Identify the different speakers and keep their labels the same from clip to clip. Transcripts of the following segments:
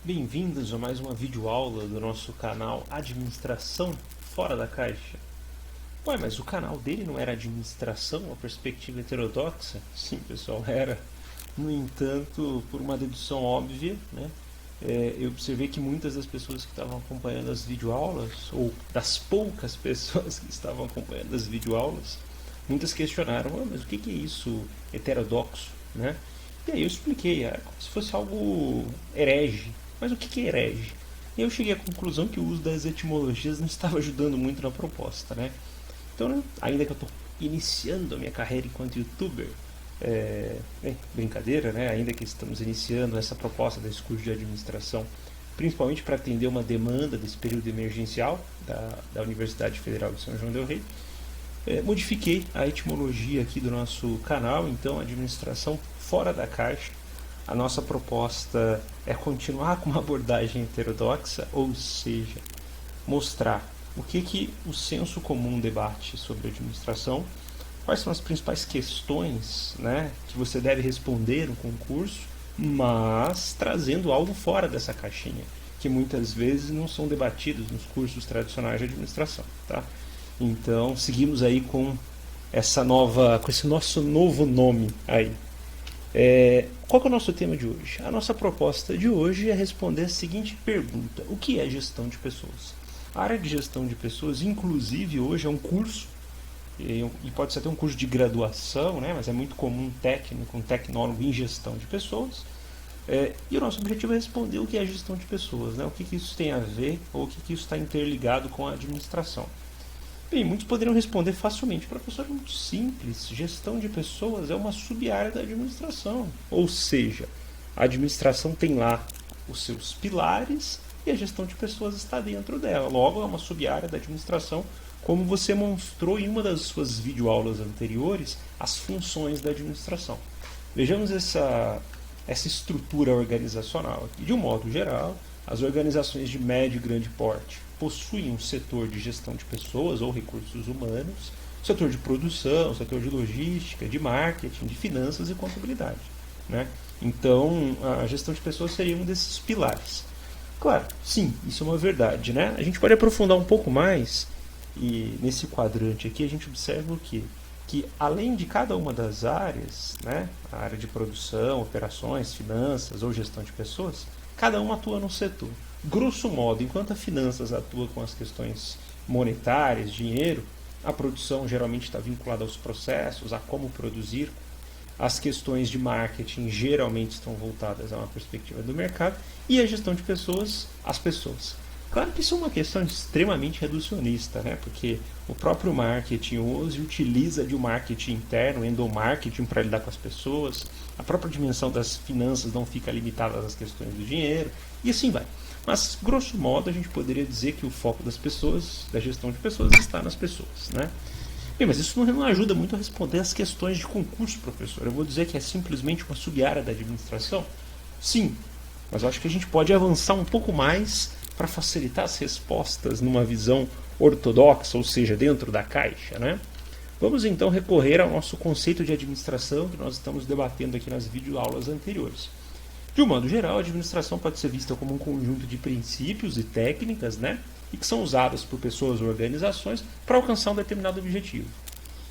Speaker 1: Bem-vindos a mais uma videoaula do nosso canal Administração Fora da Caixa. Ué, mas o canal dele não era Administração, a perspectiva heterodoxa? Sim, pessoal, era. No entanto, por uma dedução óbvia, né, eu observei que muitas das pessoas que estavam acompanhando as videoaulas, ou das poucas pessoas que estavam acompanhando as videoaulas, muitas questionaram, mas o que é isso heterodoxo, né? E aí eu expliquei, como se fosse algo herege. Mas o que é herege? E eu cheguei à conclusão que o uso das etimologias não estava ajudando muito na proposta, né? Então, né, ainda que eu estou iniciando a minha carreira enquanto youtuber, brincadeira, né? Ainda que estamos iniciando essa proposta desse curso de administração, principalmente para atender uma demanda desse período emergencial da Universidade Federal de São João del Rei, modifiquei a etimologia aqui do nosso canal, então administração fora da caixa. A nossa proposta é continuar com uma abordagem heterodoxa, ou seja, mostrar o que o senso comum debate sobre administração, quais são as principais questões, né, que você deve responder no concurso, mas trazendo algo fora dessa caixinha, que muitas vezes não são debatidos nos cursos tradicionais de administração, tá? Então, seguimos aí com esse nosso novo nome aí. Qual que é o nosso tema de hoje? A nossa proposta de hoje é responder a seguinte pergunta: o que é gestão de pessoas? A área de gestão de pessoas, inclusive, hoje é um curso, e pode ser até um curso de graduação, né? Mas é muito comum um técnico, um tecnólogo em gestão de pessoas. E o nosso objetivo é responder o que é gestão de pessoas, né? O que isso tem a ver, ou o que isso está interligado com a administração. Bem, muitos poderiam responder facilmente: professor, é muito simples, gestão de pessoas é uma sub-área da administração. Ou seja, a administração tem lá os seus pilares e a gestão de pessoas está dentro dela. Logo, é uma sub-área da administração, como você mostrou em uma das suas videoaulas anteriores, as funções da administração. Vejamos essa estrutura organizacional aqui. De um modo geral, as organizações de médio e grande porte possuem um setor de gestão de pessoas ou recursos humanos, setor de produção, setor de logística, de marketing, de finanças e contabilidade, né? Então, a gestão de pessoas seria um desses pilares. Claro, sim, isso é uma verdade, né? A gente pode aprofundar um pouco mais e nesse quadrante aqui a gente observa o quê? Que além de cada uma das áreas, né, a área de produção, operações, finanças ou gestão de pessoas, cada uma atua num setor. Grosso modo, enquanto a finanças atua com as questões monetárias, dinheiro, a produção geralmente está vinculada aos processos, a como produzir. As questões de marketing geralmente estão voltadas a uma perspectiva do mercado, e a gestão de pessoas, as pessoas. Claro que isso é uma questão extremamente reducionista, né? Porque o próprio marketing hoje utiliza de um marketing interno, endomarketing, para lidar com as pessoas. A própria dimensão das finanças não fica limitada às questões do dinheiro, e assim vai. Mas, grosso modo, a gente poderia dizer que o foco das pessoas, da gestão de pessoas, está nas pessoas, né? Bem, mas isso não ajuda muito a responder as questões de concurso, professor. Eu vou dizer que é simplesmente uma sub-área da administração? Sim, mas eu acho que a gente pode avançar um pouco mais para facilitar as respostas numa visão ortodoxa, ou seja, dentro da caixa, né? Vamos então recorrer ao nosso conceito de administração que nós estamos debatendo aqui nas videoaulas anteriores. De um modo geral, a administração pode ser vista como um conjunto de princípios e técnicas, né, e que são usadas por pessoas ou organizações para alcançar um determinado objetivo,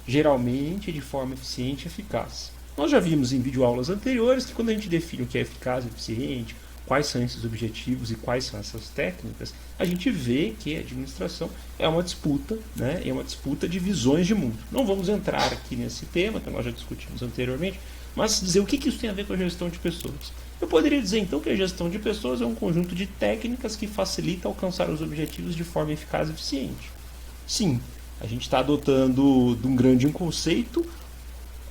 Speaker 1: geralmente de forma eficiente e eficaz. Nós já vimos em videoaulas anteriores que quando a gente define o que é eficaz e eficiente, quais são esses objetivos e quais são essas técnicas, a gente vê que a administração é uma disputa, né, é uma disputa de visões de mundo. Não vamos entrar aqui nesse tema, que nós já discutimos anteriormente, mas dizer o que isso tem a ver com a gestão de pessoas. Eu poderia dizer então que a gestão de pessoas é um conjunto de técnicas que facilita alcançar os objetivos de forma eficaz e eficiente. Sim, a gente está adotando de um grande conceito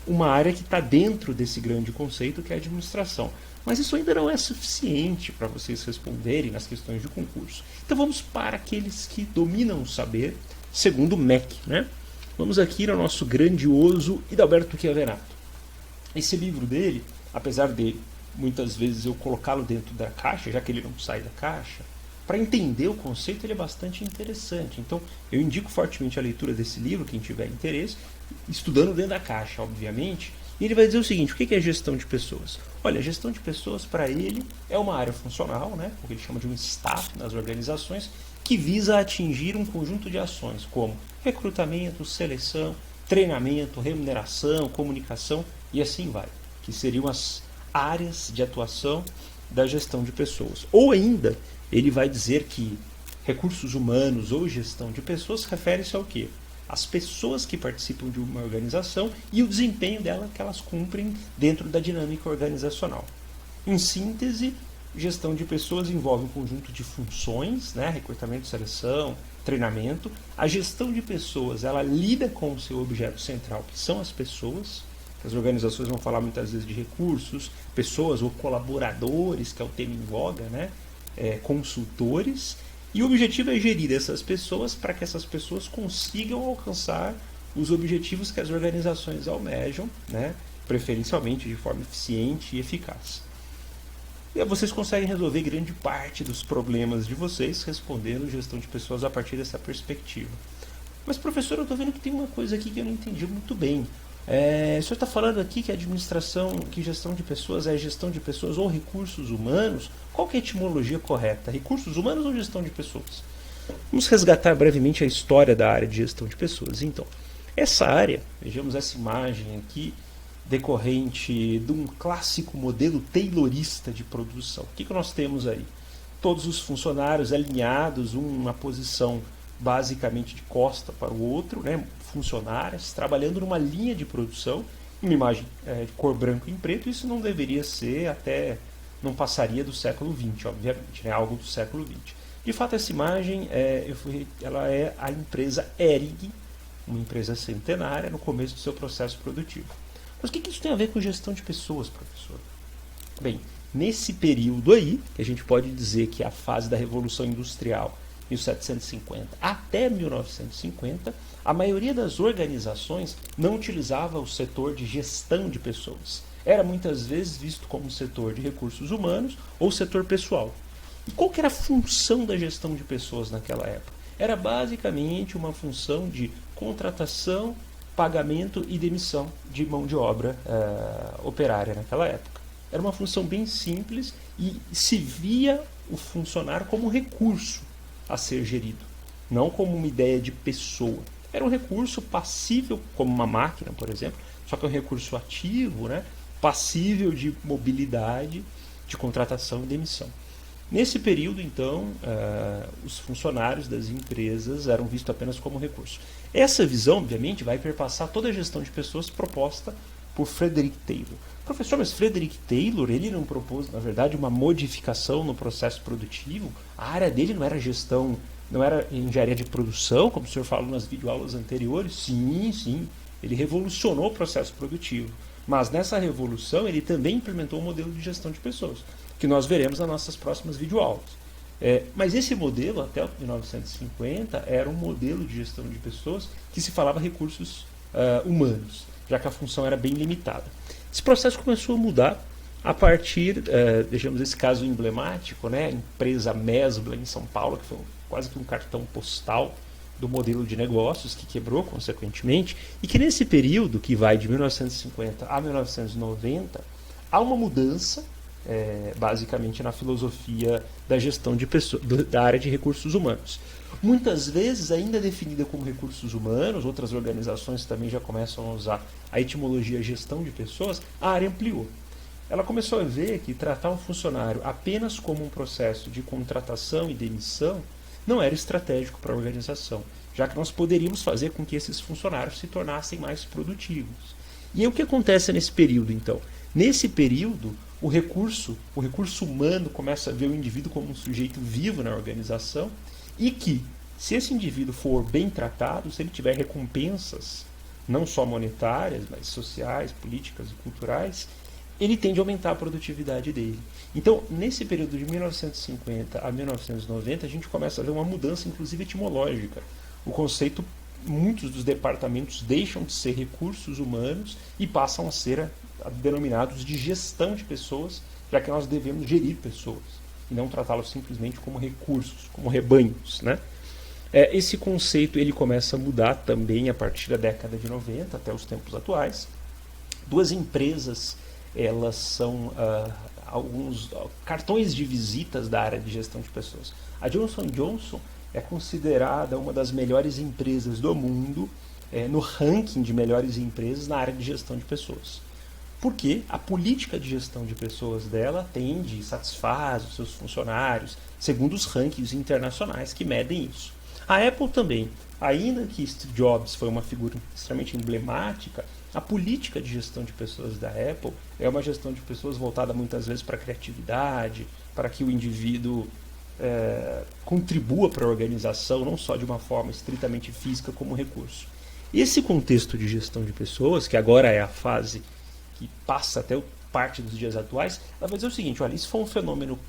Speaker 1: uma área que está dentro desse grande conceito que é a administração. Mas isso ainda não é suficiente para vocês responderem nas questões de concurso. Então vamos para aqueles que dominam o saber, segundo o MEC, né? Vamos aqui ao nosso grandioso Hidalberto Chiavenato. Esse livro dele, apesar de muitas vezes eu colocá-lo dentro da caixa, já que ele não sai da caixa, para entender o conceito ele é bastante interessante. Então eu indico fortemente a leitura desse livro, quem tiver interesse, estudando dentro da caixa, obviamente, E ele vai dizer o seguinte: o que é gestão de pessoas? Olha, a gestão de pessoas para ele é uma área funcional, né, o que ele chama de um staff nas organizações, que visa atingir um conjunto de ações como recrutamento, seleção, treinamento, remuneração, comunicação e assim vai, que seriam as áreas de atuação da gestão de pessoas. Ou ainda, ele vai dizer que recursos humanos ou gestão de pessoas refere-se ao quê? As pessoas que participam de uma organização e o desempenho dela que elas cumprem dentro da dinâmica organizacional. Em síntese, gestão de pessoas envolve um conjunto de funções, né? Recrutamento, seleção, treinamento. A gestão de pessoas, ela lida com o seu objeto central, que são as pessoas. As organizações vão falar muitas vezes de recursos, pessoas ou colaboradores, que é o tema em voga, né? Consultores. E o objetivo é gerir essas pessoas para que essas pessoas consigam alcançar os objetivos que as organizações almejam, né? Preferencialmente de forma eficiente e eficaz. E vocês conseguem resolver grande parte dos problemas de vocês respondendo gestão de pessoas a partir dessa perspectiva. Mas, professor, eu estou vendo que tem uma coisa aqui que eu não entendi muito bem. O senhor está falando aqui que que gestão de pessoas é gestão de pessoas ou recursos humanos. Qual que é a etimologia correta? Recursos humanos ou gestão de pessoas? Vamos resgatar brevemente a história da área de gestão de pessoas. Então, essa área, vejamos essa imagem aqui, decorrente de um clássico modelo taylorista de produção. O que nós temos aí? Todos os funcionários alinhados, uma posição basicamente de costa para o outro, né? Funcionários trabalhando numa linha de produção, uma imagem de cor branco e preto. Isso não deveria ser, até não passaria do século XX, obviamente, né? Algo do século XX. De fato, essa imagem ela é a empresa Hering, uma empresa centenária no começo do seu processo produtivo. Mas o que isso tem a ver com gestão de pessoas, professor? Bem, nesse período aí, que a gente pode dizer que é a fase da Revolução Industrial, 1750 até 1950, a maioria das organizações não utilizava o setor de gestão de pessoas. Era muitas vezes visto como um setor de recursos humanos ou setor pessoal. E qual que era a função da gestão de pessoas naquela época? Era basicamente uma função de contratação, pagamento e demissão de mão de obra operária naquela época. Era uma função bem simples e se via o funcionário como um recurso a ser gerido, não como uma ideia de pessoa. Era um recurso passível, como uma máquina, por exemplo, só que é um recurso ativo, né? Passível de mobilidade, de contratação e demissão. Nesse período, então, os funcionários das empresas eram vistos apenas como recurso. Essa visão, obviamente, vai perpassar toda a gestão de pessoas proposta por Frederick Taylor. Professor, mas Frederick Taylor, ele não propôs, na verdade, uma modificação no processo produtivo? A área dele não era gestão, não era engenharia de produção, como o senhor falou nas videoaulas anteriores? Sim, ele revolucionou o processo produtivo. Mas nessa revolução, ele também implementou um modelo de gestão de pessoas, que nós veremos nas nossas próximas videoaulas. Mas esse modelo, até 1950, era um modelo de gestão de pessoas que se falava recursos humanos, já que a função era bem limitada. Esse processo começou a mudar a partir, vejamos esse caso emblemático, né? A empresa Mesbla em São Paulo, que foi quase que um cartão postal do modelo de negócios, que quebrou consequentemente, e que nesse período, que vai de 1950 a 1990, há uma mudança, basicamente na filosofia da gestão de pessoas, da área de recursos humanos. Muitas vezes ainda definida como recursos humanos, outras organizações também já começam a usar a etimologia gestão de pessoas, a área ampliou. Ela começou a ver que tratar um funcionário apenas como um processo de contratação e demissão não era estratégico para a organização, já que nós poderíamos fazer com que esses funcionários se tornassem mais produtivos. E aí o que acontece nesse período, então? Nesse período, o recurso humano começa a ver o indivíduo como um sujeito vivo na organização e que, se esse indivíduo for bem tratado, se ele tiver recompensas, não só monetárias, mas sociais, políticas e culturais, ele tende a aumentar a produtividade dele. Então, nesse período de 1950 a 1990, a gente começa a ver uma mudança, inclusive etimológica. O conceito, muitos dos departamentos deixam de ser recursos humanos e passam a ser denominados de gestão de pessoas, já que nós devemos gerir pessoas e não tratá-los simplesmente como recursos, como rebanhos, né? Esse conceito ele começa a mudar também a partir da década de 90 até os tempos atuais. duas empresas, elas são alguns cartões de visitas da área de gestão de pessoas. A Johnson & Johnson é considerada uma das melhores empresas do mundo no ranking de melhores empresas na área de gestão de pessoas. Porque a política de gestão de pessoas dela atende e satisfaz os seus funcionários, segundo os rankings internacionais que medem isso. A Apple também, ainda que Steve Jobs foi uma figura extremamente emblemática, a política de gestão de pessoas da Apple é uma gestão de pessoas voltada muitas vezes para a criatividade, para que o indivíduo contribua para a organização, não só de uma forma estritamente física como recurso. Esse contexto de gestão de pessoas, que agora é a fase que passa até parte dos dias atuais, ela vai dizer o seguinte: olha, isso foi um fenômeno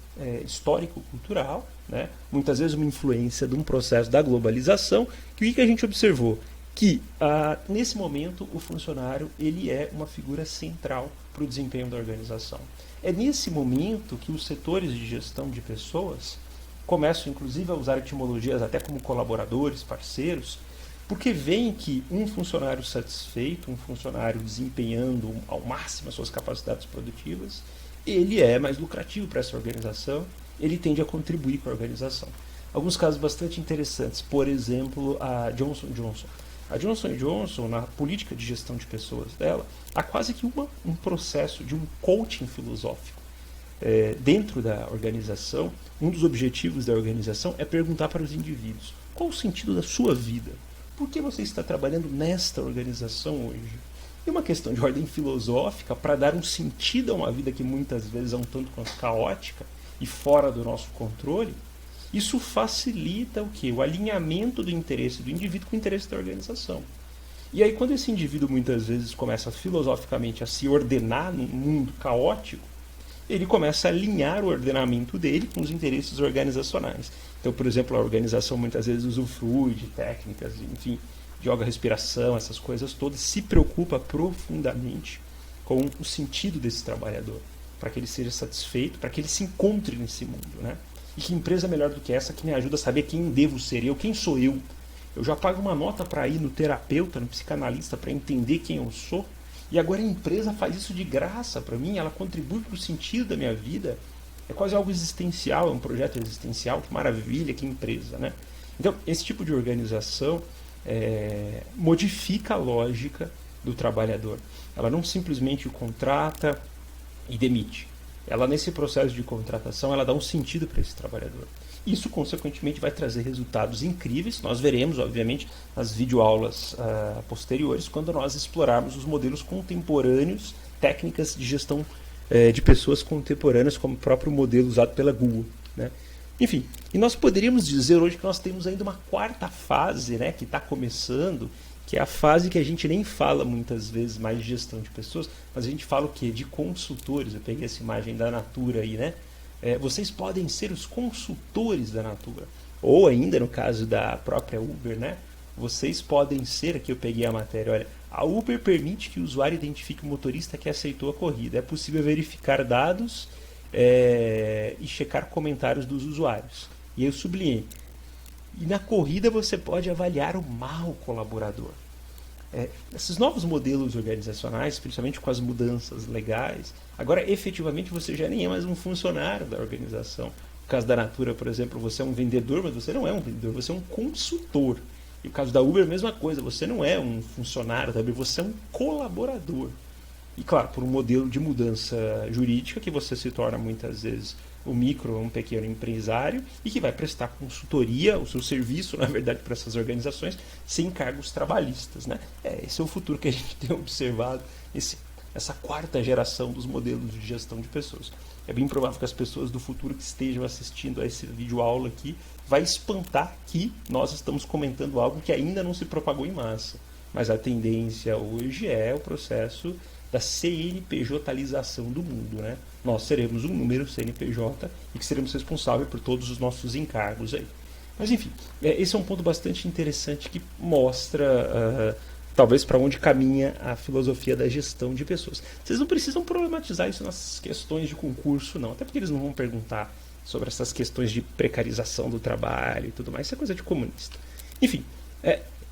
Speaker 1: histórico-cultural, né? Muitas vezes uma influência de um processo da globalização, que o que a gente observou? Que nesse momento o funcionário ele é uma figura central para o desempenho da organização. É nesse momento que os setores de gestão de pessoas começam inclusive a usar etimologias até como colaboradores, parceiros, porque veem que um funcionário satisfeito, um funcionário desempenhando ao máximo as suas capacidades produtivas, ele é mais lucrativo para essa organização, ele tende a contribuir com a organização. Alguns casos bastante interessantes, por exemplo, a Johnson & Johnson. A Johnson & Johnson, na política de gestão de pessoas dela, há quase que um processo de um coaching filosófico. Dentro da organização, um dos objetivos da organização é perguntar para os indivíduos: qual o sentido da sua vida? Por que você está trabalhando nesta organização hoje? É uma questão de ordem filosófica para dar um sentido a uma vida que muitas vezes é um tanto quanto caótica e fora do nosso controle. Isso facilita o quê? O alinhamento do interesse do indivíduo com o interesse da organização. E aí, quando esse indivíduo muitas vezes começa filosoficamente a se ordenar num mundo caótico, ele começa a alinhar o ordenamento dele com os interesses organizacionais. Então, por exemplo, a organização muitas vezes usufrui de técnicas, enfim, de yoga, respiração, essas coisas todas, se preocupa profundamente com o sentido desse trabalhador, para que ele seja satisfeito, para que ele se encontre nesse mundo, né? E que empresa melhor do que essa que me ajuda a saber quem devo ser eu, quem sou eu? Eu já pago uma nota para ir no terapeuta, no psicanalista, para entender quem eu sou, e agora a empresa faz isso de graça para mim, ela contribui para o sentido da minha vida. É quase algo existencial, é um projeto existencial, que maravilha, que empresa, né? Então, esse tipo de organização modifica a lógica do trabalhador. Ela não simplesmente o contrata e demite. Ela, nesse processo de contratação, ela dá um sentido para esse trabalhador. Isso, consequentemente, vai trazer resultados incríveis. Nós veremos, obviamente, nas videoaulas posteriores, quando nós explorarmos os modelos contemporâneos, técnicas de gestão de pessoas contemporâneas, como o próprio modelo usado pela Google, né? Enfim, e nós poderíamos dizer hoje que nós temos ainda uma quarta fase, né, que está começando, que é a fase que a gente nem fala muitas vezes mais de gestão de pessoas, mas a gente fala o quê? De consultores. Eu peguei essa imagem da Natura aí, né? Vocês podem ser os consultores da Natura. Ou ainda, no caso da própria Uber, né? Vocês podem ser, aqui eu peguei a matéria, olha, a Uber permite que o usuário identifique o motorista que aceitou a corrida. É possível verificar dados e checar comentários dos usuários. E eu sublinhei. E na corrida você pode avaliar o mau colaborador. Esses novos modelos organizacionais, principalmente com as mudanças legais, agora efetivamente você já nem é mais um funcionário da organização. No caso da Natura, por exemplo, você é um vendedor, mas você não é um vendedor, você é um consultor. E no caso da Uber, a mesma coisa, você não é um funcionário da Uber, você é um colaborador. E claro, por um modelo de mudança jurídica que você se torna muitas vezes o micro, um pequeno empresário e que vai prestar consultoria, o seu serviço, na verdade, para essas organizações, sem encargos trabalhistas, né? Esse é o futuro que a gente tem observado, essa quarta geração dos modelos de gestão de pessoas. É bem provável que as pessoas do futuro que estejam assistindo a esse vídeo aula aqui vai espantar que nós estamos comentando algo que ainda não se propagou em massa. Mas a tendência hoje é o processo da CNPJização do mundo, né? Nós seremos um número CNPJ e que seremos responsáveis por todos os nossos encargos aí. Mas enfim, esse é um ponto bastante interessante que mostra talvez para onde caminha a filosofia da gestão de pessoas. Vocês não precisam problematizar isso nas questões de concurso, não. Até porque eles não vão perguntar sobre essas questões de precarização do trabalho e tudo mais. Isso é coisa de comunista. Enfim,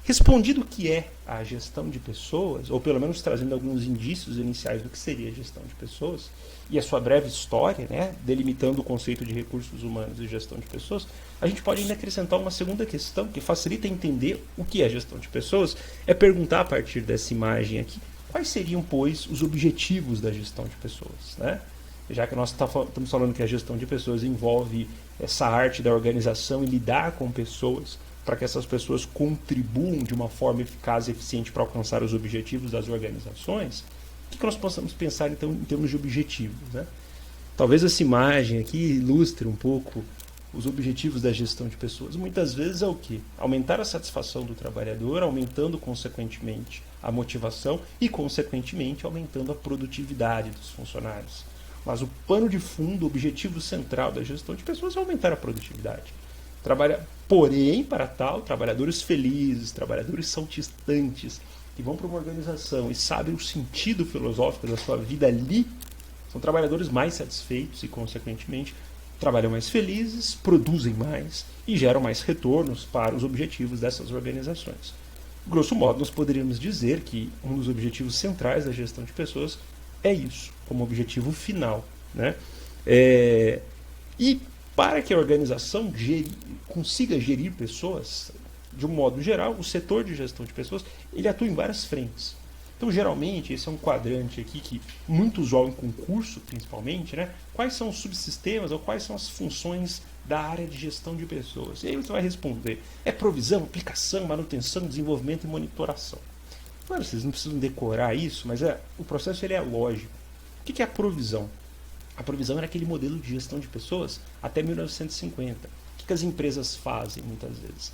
Speaker 1: Respondido o que é a gestão de pessoas, ou pelo menos trazendo alguns indícios iniciais do que seria a gestão de pessoas, e a sua breve história, né, delimitando o conceito de recursos humanos e gestão de pessoas, a gente pode ainda acrescentar uma segunda questão que facilita entender o que é gestão de pessoas, é perguntar a partir dessa imagem aqui, quais seriam, pois, os objetivos da gestão de pessoas, né? Já que nós estamos falando que a gestão de pessoas envolve essa arte da organização e lidar com pessoas, para que essas pessoas contribuam de uma forma eficaz e eficiente para alcançar os objetivos das organizações, o que nós possamos pensar então em termos de objetivos, né? Talvez essa imagem aqui ilustre um pouco os objetivos da gestão de pessoas. Muitas vezes é o quê? Aumentar a satisfação do trabalhador, aumentando consequentemente a motivação e consequentemente aumentando a produtividade dos funcionários. Mas o pano de fundo, o objetivo central da gestão de pessoas é aumentar a produtividade. Porém, para tal, trabalhadores felizes, trabalhadores saltitantes, que vão para uma organização e sabem o sentido filosófico da sua vida ali, são trabalhadores mais satisfeitos e, consequentemente, trabalham mais felizes, produzem mais e geram mais retornos para os objetivos dessas organizações. Grosso modo, nós poderíamos dizer que um dos objetivos centrais da gestão de pessoas é isso, como objetivo final, né? E para que a organização consiga gerir pessoas, de um modo geral, o setor de gestão de pessoas ele atua em várias frentes. Então, geralmente, esse é um quadrante aqui que muitos jogam em concurso, principalmente, né? Quais são os subsistemas ou quais são as funções da área de gestão de pessoas? E aí você vai responder, é provisão, aplicação, manutenção, desenvolvimento e monitoração. Claro, vocês não precisam decorar isso, mas o processo ele é lógico. O que é a provisão? A provisão era aquele modelo de gestão de pessoas até 1950. O que as empresas fazem, muitas vezes?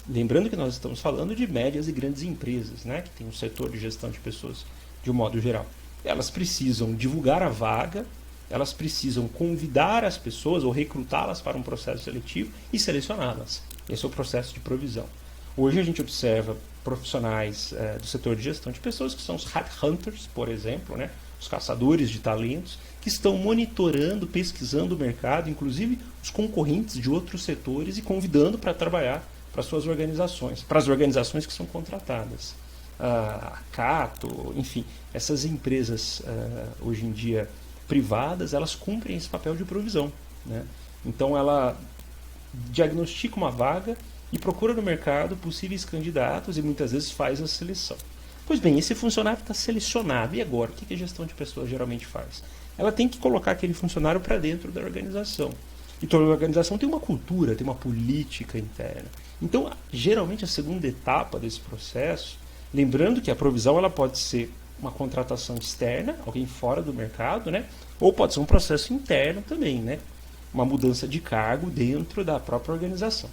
Speaker 1: Lembrando que nós estamos falando de médias e grandes empresas, né, que tem um setor de gestão de pessoas de um modo geral. Elas precisam divulgar a vaga, elas precisam convidar as pessoas ou recrutá-las para um processo seletivo e selecioná-las. Esse é o processo de provisão. Hoje a gente observa profissionais do setor de gestão de pessoas, que são os headhunters, por exemplo, né, os caçadores de talentos, que estão monitorando, pesquisando o mercado, inclusive os concorrentes de outros setores e convidando para trabalhar para suas organizações, para as organizações que são contratadas. A Cato, enfim, essas empresas hoje em dia privadas, elas cumprem esse papel de provisão, né? Então ela diagnostica uma vaga e procura no mercado possíveis candidatos e muitas vezes faz a seleção. Pois bem, esse funcionário está selecionado, e agora? O que a gestão de pessoas geralmente faz? Ela tem que colocar aquele funcionário para dentro da organização. E toda organização tem uma cultura, tem uma política interna. Então, geralmente, a segunda etapa desse processo, lembrando que a provisão ela pode ser uma contratação externa, alguém fora do mercado, né? Ou pode ser um processo interno também, né? Uma mudança de cargo dentro da própria organização.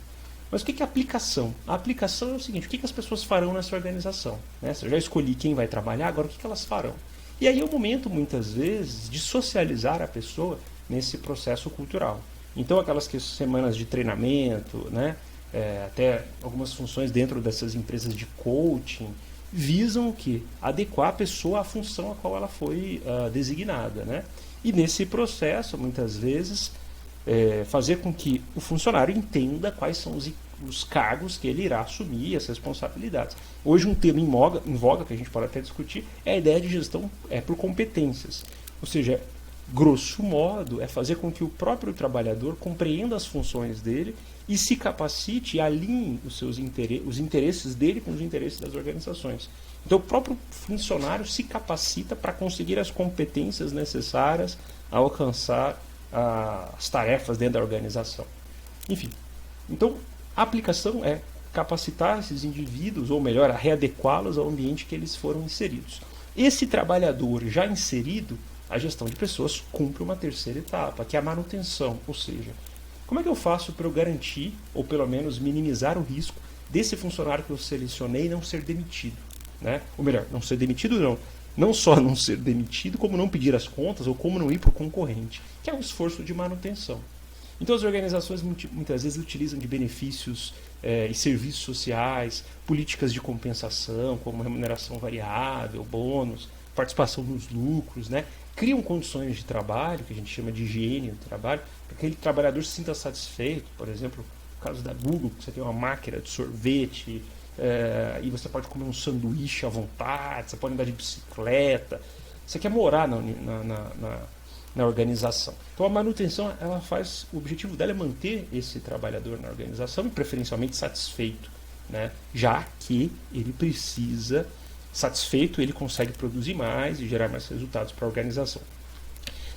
Speaker 1: Mas o que é a aplicação? A aplicação é o seguinte, o que as pessoas farão nessa organização? Né? Se eu já escolhi quem vai trabalhar, agora o que elas farão? E aí é o momento, muitas vezes, de socializar a pessoa nesse processo cultural. Então, aquelas semanas de treinamento, né? Até algumas funções dentro dessas empresas de coaching, visam o quê? Adequar a pessoa à função a qual ela foi designada, né? E nesse processo, muitas vezes, fazer com que o funcionário entenda quais são os cargos que ele irá assumir, as responsabilidades. Hoje um tema em voga, que a gente pode até discutir, é a ideia de gestão por competências. Ou seja, grosso modo, é fazer com que o próprio trabalhador compreenda as funções dele e se capacite e alinhe os interesses dele com os interesses das organizações. Então o próprio funcionário se capacita para conseguir as competências necessárias a alcançar as tarefas dentro da organização. Enfim, então a aplicação é capacitar esses indivíduos, ou melhor, readequá-los ao ambiente que eles foram inseridos. Esse trabalhador já inserido, a gestão de pessoas cumpre uma terceira etapa, que é a manutenção, ou seja, como é que eu faço para eu garantir, ou pelo menos minimizar o risco desse funcionário que eu selecionei não ser demitido, né? Ou melhor, não ser demitido não só não ser demitido, como não pedir as contas ou como não ir para o concorrente, que é um esforço de manutenção. Então as organizações muitas vezes utilizam de benefícios e serviços sociais, políticas de compensação, como remuneração variável, bônus, participação nos lucros, né? Criam condições de trabalho, que a gente chama de higiene do trabalho, para que aquele trabalhador se sinta satisfeito. Por exemplo, no caso da Google, que você tem uma máquina de sorvete, e você pode comer um sanduíche à vontade, você pode andar de bicicleta, você quer morar na organização. Então a manutenção, ela faz, o objetivo dela é manter esse trabalhador na organização e preferencialmente satisfeito, né? Já que ele precisa, satisfeito, ele consegue produzir mais e gerar mais resultados para a organização.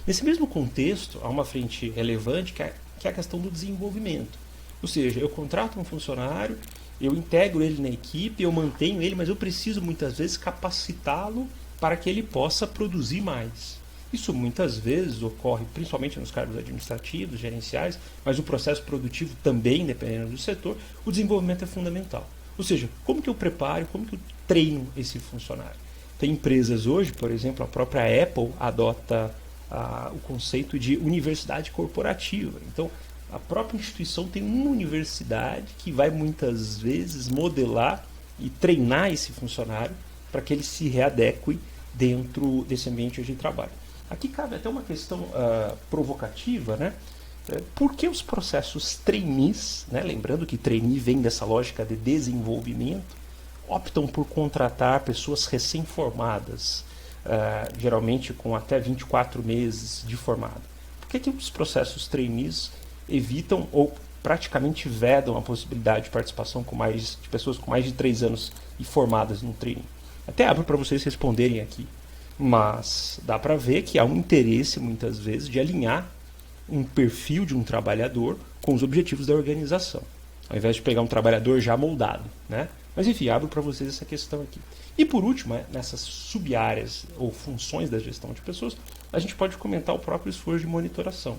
Speaker 1: Nesse mesmo contexto, há uma frente relevante que é a questão do desenvolvimento. Ou seja, eu contrato um funcionário, eu integro ele na equipe, eu mantenho ele, mas eu preciso muitas vezes capacitá-lo para que ele possa produzir mais. Isso muitas vezes ocorre principalmente nos cargos administrativos, gerenciais, mas o processo produtivo também, dependendo do setor, o desenvolvimento é fundamental. Ou seja, como que eu preparo, como que eu treino esse funcionário? Tem empresas hoje, por exemplo, a própria Apple adota o conceito de universidade corporativa. Então, a própria instituição tem uma universidade que vai muitas vezes modelar e treinar esse funcionário para que ele se readeque dentro desse ambiente de trabalho. Aqui cabe até uma questão provocativa, né? Por que os processos trainees, né? Lembrando que trainee vem dessa lógica de desenvolvimento, optam por contratar pessoas recém-formadas, geralmente com até 24 meses de formado? Por que os processos trainees evitam ou praticamente vedam a possibilidade de participação de pessoas com mais de 3 anos e formadas no training? Até abro para vocês responderem aqui. Mas dá para ver que há um interesse, muitas vezes, de alinhar um perfil de um trabalhador com os objetivos da organização, ao invés de pegar um trabalhador já moldado, né? Mas enfim, abro para vocês essa questão aqui. E por último, nessas sub-áreas ou funções da gestão de pessoas, a gente pode comentar o próprio esforço de monitoração.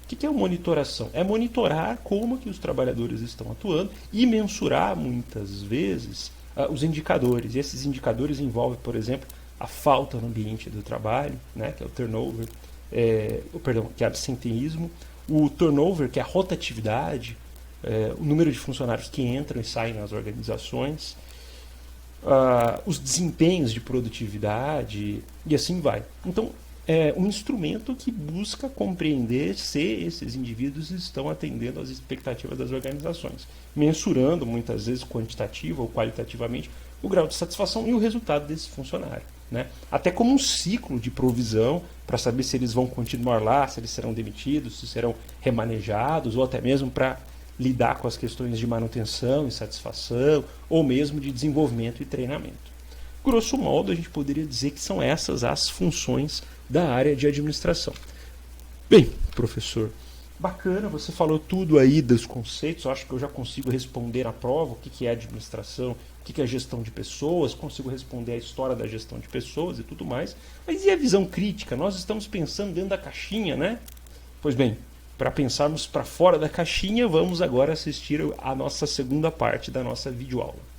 Speaker 1: O que é a monitoração? É monitorar como que os trabalhadores estão atuando e mensurar, muitas vezes, os indicadores. E esses indicadores envolvem, por exemplo, a falta no ambiente do trabalho, né, que é o turnover, que é absenteísmo, o turnover, que é a rotatividade, o número de funcionários que entram e saem nas organizações, os desempenhos de produtividade e assim vai. Então, é um instrumento que busca compreender se esses indivíduos estão atendendo às expectativas das organizações, mensurando muitas vezes quantitativa ou qualitativamente o grau de satisfação e o resultado desse funcionário, né? Até como um ciclo de provisão para saber se eles vão continuar lá, se eles serão demitidos, se serão remanejados, ou até mesmo para lidar com as questões de manutenção e satisfação, ou mesmo de desenvolvimento e treinamento. Grosso modo, a gente poderia dizer que são essas as funções da área de administração. Bem, professor, bacana, você falou tudo aí dos conceitos, eu acho que eu já consigo responder à prova o que é administração, o que é gestão de pessoas, consigo responder a história da gestão de pessoas e tudo mais. Mas e a visão crítica? Nós estamos pensando dentro da caixinha, né? Pois bem, para pensarmos para fora da caixinha, vamos agora assistir a nossa segunda parte da nossa videoaula.